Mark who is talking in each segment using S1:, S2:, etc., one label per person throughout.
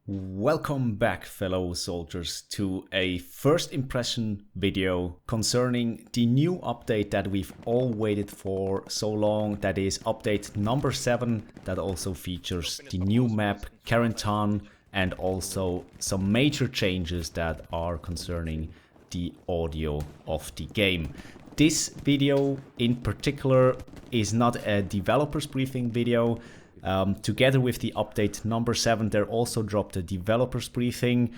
S1: Welcome back, fellow soldiers, to a first impression video concerning the new update that we've all waited for so long. That is update number 7, that also features the new map Carentan and also some major changes that are concerning the audio of the game. This video in particular is not a developer's briefing video. Together with the update number 7, there also dropped a developer's briefing.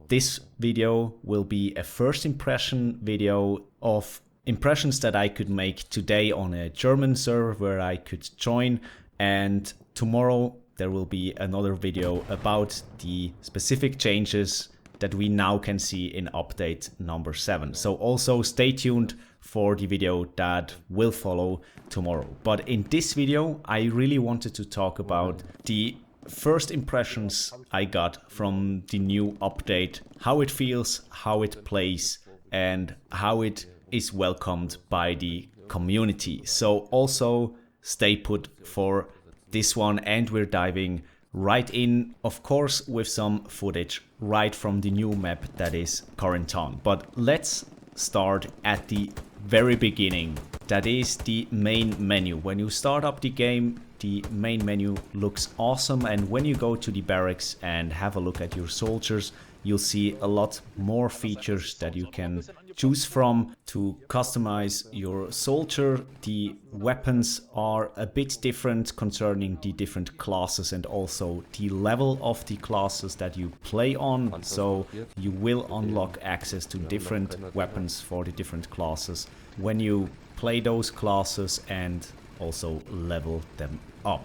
S1: This video will be a first impression video of impressions that I could make today on a German server where I could join, and tomorrow there will be another video about the specific changes that we now can see in update number 7. So also stay tuned for the video that will follow tomorrow. But in this video, I really wanted to talk about the first impressions I got from the new update, how it feels, how it plays, and how it is welcomed by the community. So also stay put for this one, and we're diving right in, of course, with some footage right from the new map that is Carentan. But let's start at the very beginning. That is the main menu. When you start up the game, the main menu looks awesome, and when you go to the barracks and have a look at your soldiers, you'll see a lot more features that you can choose from to customize your soldier. The weapons are a bit different concerning the different classes and also the level of the classes that you play on. So you will unlock access to different weapons for the different classes when you play those classes and also level them up.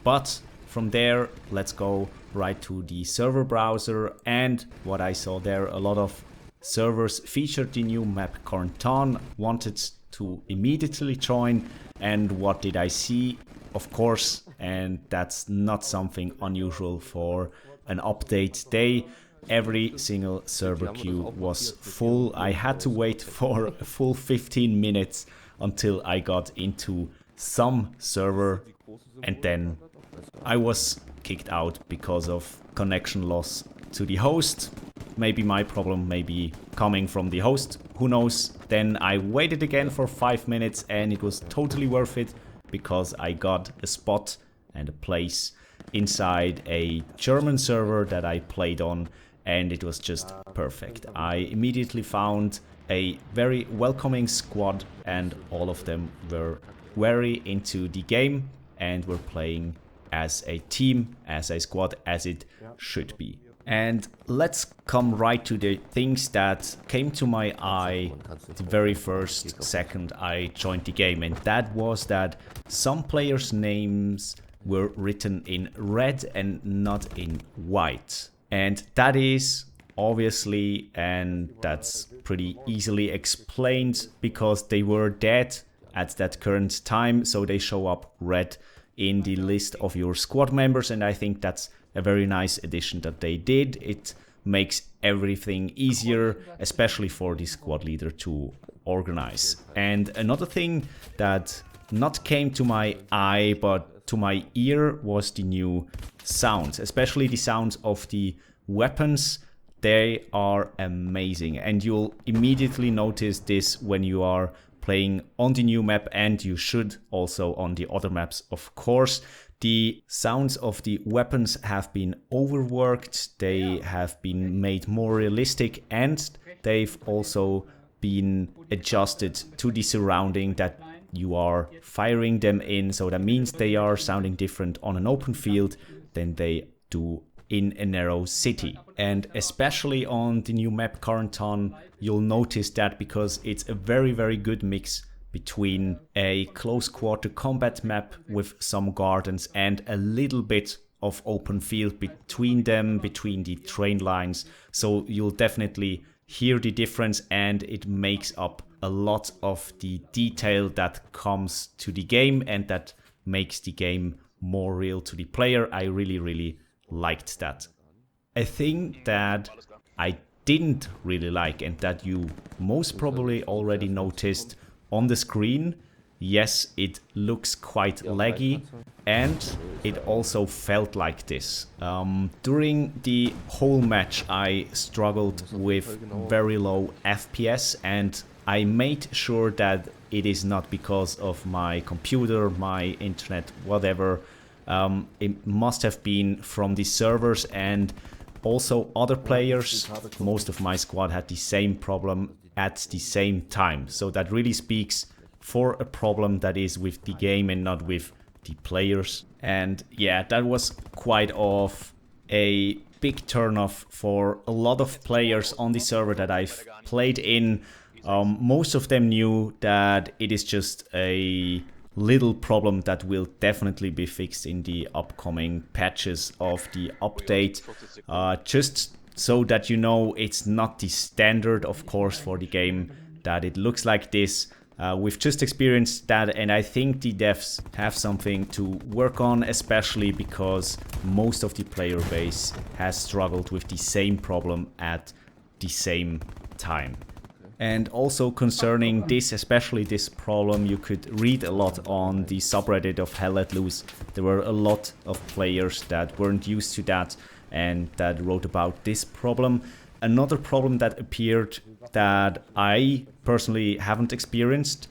S1: But from there, let's go right to the server browser, and what I saw there, a lot of servers featured the new map Carentan, wanted to immediately join. And what did I see? Of course, and that's not something unusual for an update day, every single server queue was full. I had to wait for a full 15 minutes until I got into some server, and then I was kicked out because of connection loss to the host. Maybe my problem, maybe coming from the host, who knows. Then I waited again for 5 minutes, and it was totally worth it because I got a spot and a place inside a German server that I played on, and it was just perfect. I immediately found a very welcoming squad, and all of them were very into the game and were playing as a team, as a squad, as it should be. And let's come right to the things that came to my eye the very first second I joined the game, and that was that some players' names were written in red and not in white. And that is obviously, and that's pretty easily explained, because they were dead at that current time, so they show up red in the list of your squad members, and I think that's a very nice addition that they did. It makes everything easier, especially for the squad leader to organize. And another thing that not came to my eye but to my ear was the new sounds, especially the sounds of the weapons. They are amazing, and you'll immediately notice this when you are playing on the new map, and you should also on the other maps, of course. The sounds of the weapons have been overworked, they have been made more realistic, and they've also been adjusted to the surrounding that you are firing them in. So that means they are sounding different on an open field than they do in a narrow city. And especially on the new map Carentan, you'll notice that, because it's a very, very good mix between a close quarter combat map with some gardens and a little bit of open field between them, between the train lines. So you'll definitely hear the difference, and it makes up a lot of the detail that comes to the game and that makes the game more real to the player. I really, really liked that. A thing that I didn't really like, and that you most probably already noticed on the screen, yes, it looks quite laggy, and it also felt like this. During the whole match I struggled with very low FPS, and I made sure that it is not because of my computer, my internet, whatever. It must have been from the servers, and also other players. Most of my squad had the same problem at the same time. So that really speaks for a problem that is with the game and not with the players. And yeah, that was quite of a big turnoff for a lot of players on the server that I've played in. Most of them knew that it is just a little problem that will definitely be fixed in the upcoming patches of the update. Just so that you know, it's not the standard, of course, for the game that it looks like this. We've just experienced that, and I think the devs have something to work on, especially because most of the player base has struggled with the same problem at the same time. And also concerning this, especially this problem, you could read a lot on the subreddit of Hell Let Loose. There were a lot of players that weren't used to that and that wrote about this problem. Another problem that appeared that I personally haven't experienced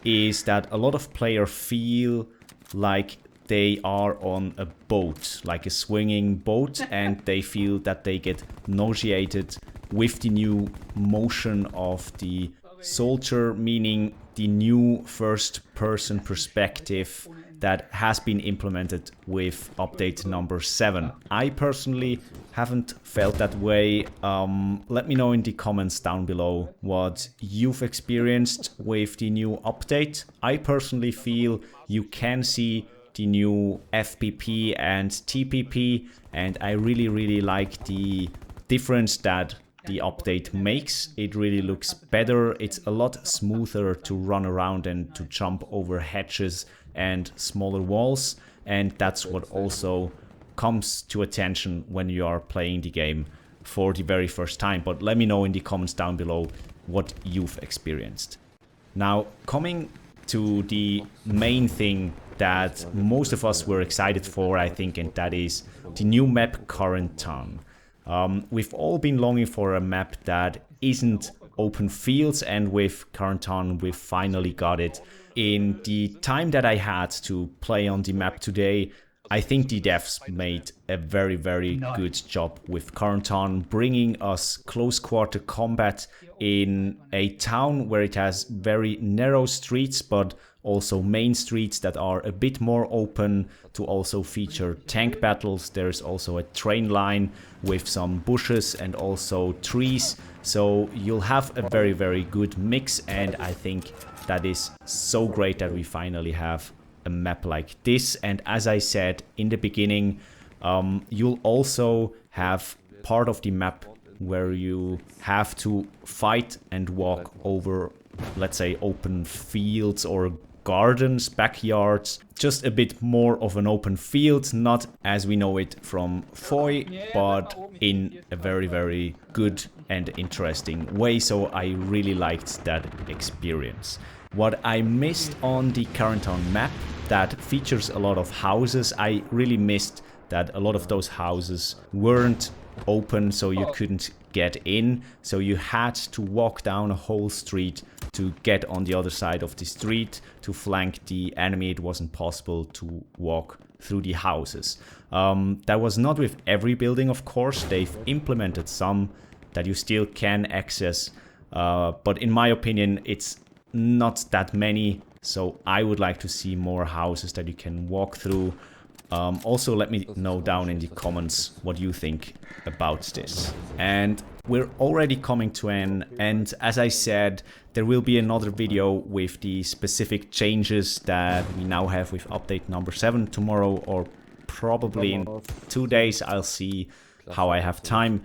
S1: is that a lot of players feel like they are on a boat, like a swinging boat, and they feel that they get nauseated with the new motion of the soldier, meaning the new first-person perspective that has been implemented with update number 7. I personally haven't felt that way. Let me know in the comments down below what you've experienced with the new update. I personally feel you can see the new FPP and TPP, and I really like the difference that the update makes. It really looks better. It's a lot smoother to run around and to jump over hedges and smaller walls, and that's what also comes to attention when you are playing the game for the very first time. But let me know in the comments down below what you've experienced. Now, coming to the main thing that most of us were excited for, I think, and that is the new map Carentan. We've all been longing for a map that isn't open fields, and with Carentan we finally got it. In the time that I had to play on the map today, I think the devs made a very good job with Carentan, bringing us close quarter combat in a town where it has very narrow streets, but also main streets that are a bit more open to also feature tank battles. There's also a train line with some bushes and also trees. So you'll have a very good mix, and I think that is so great that we finally have a map like this. And as I said in the beginning, you'll also have part of the map where you have to fight and walk over, let's say, open fields or gardens, backyards, just a bit more of an open field, not as we know it from Foy, but in a very good and interesting way. So I really liked that experience. What I missed on the Carentan map that features a lot of houses, I really missed that a lot of those houses weren't open, so you couldn't get in. So you had to walk down a whole street to get on the other side of the street to flank the enemy. It wasn't possible to walk through the houses. That was not with every building, of course. They've implemented some that you still can access, but in my opinion it's not that many, so I would like to see more houses that you can walk through. Also, let me know down in the comments what you think about this. And we're already coming to an end. As I said, there will be another video with the specific changes that we now have with update number 7 tomorrow, or probably in 2 days. I'll see how I have time.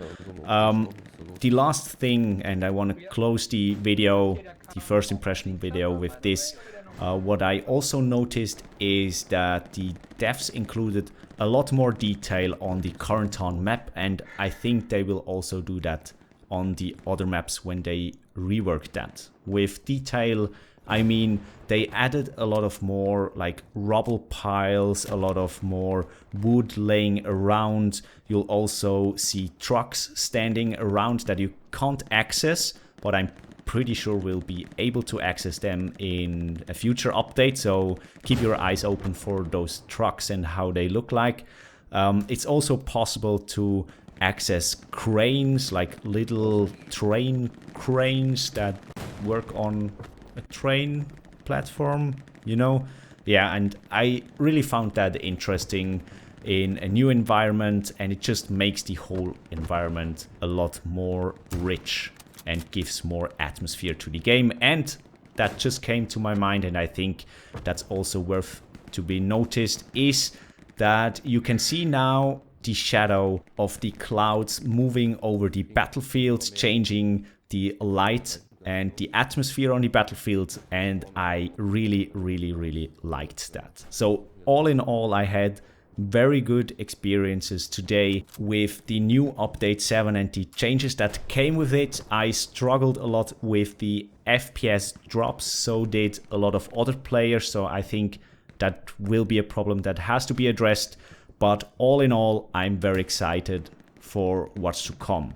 S1: The last thing, and I want to close the video, the first impression video, with this. What I also noticed is that the devs included a lot more detail on the Carentan map, and I think they will also do that on the other maps when they rework that, with detail I mean, they added a lot of more like rubble piles, a lot of more wood laying around. You'll also see trucks standing around that you can't access, but I'm pretty sure we'll be able to access them in a future update. So keep your eyes open for those trucks and how they look like. It's also possible to access cranes, like little train cranes that work on a train platform, you know? Yeah, and I really found that interesting in a new environment, and it just makes the whole environment a lot more rich and gives more atmosphere to the game. And that just came to my mind, and I think that's also worth to be noticed, is that you can see now the shadow of the clouds moving over the battlefield, changing the light and the atmosphere on the battlefield, and I really liked that. So all in all, I had very good experiences today with the new update 7 and the changes that came with it. I struggled a lot with the FPS drops, so did a lot of other players, so I think that will be a problem that has to be addressed. But all in all, I'm very excited for what's to come.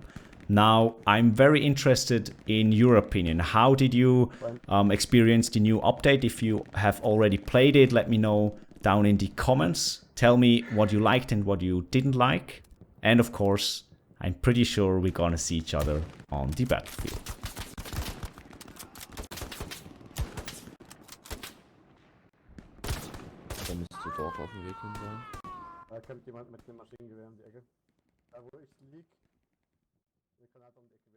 S1: Now, I'm very interested in your opinion. How did you experience the new update? If you have already played it, let me know down in the comments. Tell me what you liked and what you didn't like. And of course, I'm pretty sure we're gonna see each other on the battlefield.
S2: Da müsste doch auf dem Weg hin sein.
S3: Da kommt jemand mit dem Maschinengewehr um die Ecke. Da wo ich lieg, eine Granate um die Ecke.